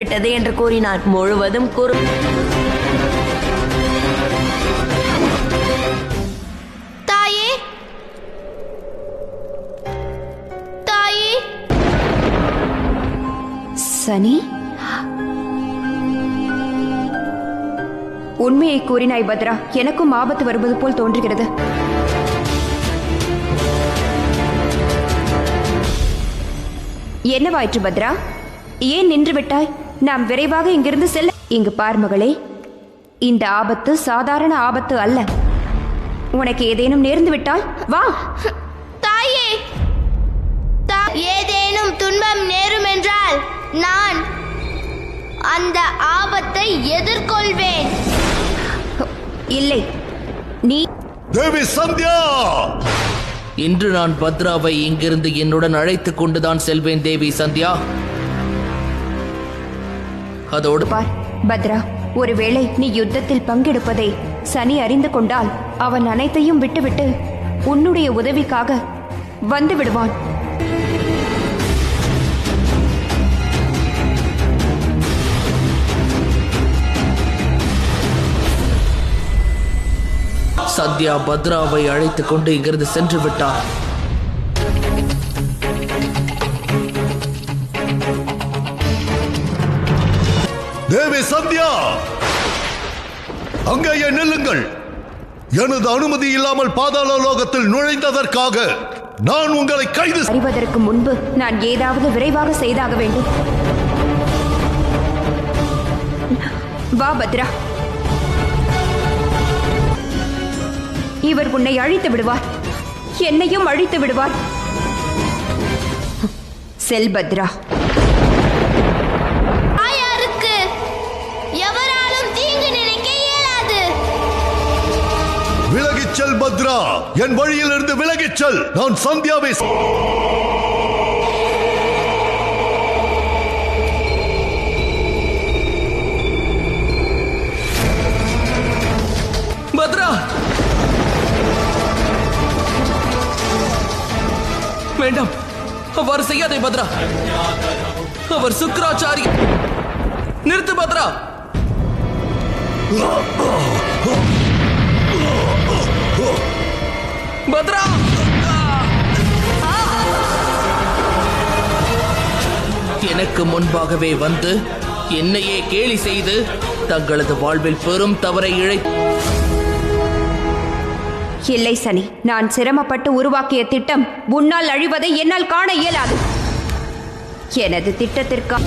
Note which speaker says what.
Speaker 1: விட்டது என்று கூறினான். முழுவதும் கூறு.
Speaker 2: தாயே, தாயே.
Speaker 3: சனி, உண்மையை கூறினாய் பத்ரா. எனக்கும் ஆபத்து வருவது போல் தோன்றுகிறது. என்னவாயிற்று பத்ரா? ஏன் நின்று விட்டாய்? நாம் விரைவாக இங்கிருந்து செல்ல. இங்கு பார் மகளே, இந்த ஆபத்து சாதாரண ஆபத்து அல்ல. உனக்கு ஏதேனும் நேர்ந்து விட்டால் வா.
Speaker 2: தாயே, ஏதேனும் துன்பம் நேரும் என்றால் நான் அந்த ஆபத்தை எதிர்கொள்வேன்.
Speaker 3: இல்லை, நீ
Speaker 4: தேவி சந்தியா!
Speaker 5: இன்று நான் பத்ராவை இங்கிருந்து என்னுடன் அழைத்துக் கொண்டுதான் செல்வேன் தேவி சந்தியா. அதோடு
Speaker 3: பார் பத்ரா, ஒருவேளை நீ யுத்தத்தில் பங்கெடுப்பதை சனி அறிந்து கொண்டால் அவன் அனைத்தையும் விட்டுவிட்டு உன்னுடைய உதவிக்காக வந்து விடுவான்.
Speaker 5: சத்யா பத்ராவை அழைத்துக் கொண்டு இங்கிருந்து சென்று விட்டார்.
Speaker 4: தேவி சந்தியா, அங்கேயே நில்லுங்கள். எனது அனுமதி இல்லாமல் பாதாள லோகத்தில் நுழைந்ததற்காக நான் உங்களை கைது
Speaker 3: அறிவதற்கு முன்பு நான் ஏதாவது விரைவாக செய்தாக வேண்டும். வா பத்ரா, இவர் உன்னை அழித்து விடுவார், என்னையும் அழித்து விடுவார். செல் பத்ரா.
Speaker 2: தாயாருக்கு எவராலும் தீங்கு நினைக்க இயலாது.
Speaker 4: விலகிச் செல் பத்ரா, என் வழியிலிருந்து விலகிச் செல். நான் சந்தியாவை
Speaker 5: பத்ரா, வேண்டாம், அவ்வாறு செய்யாதே பத்ரா. அவர் சுக்கராச்சாரி. நிறுத்து பத்ரா. பத்ரா, எனக்கு முன்பாகவே வந்து என்னையே கேலி செய்து தங்களது வாழ்வில் பெரும் தவறை
Speaker 3: இல்லை சனி, நான் சிரமப்பட்டு உருவாக்கிய திட்டம் உன்னால் அழிவதை என்னால் காண இயலாது. எனது திட்டத்திற்காக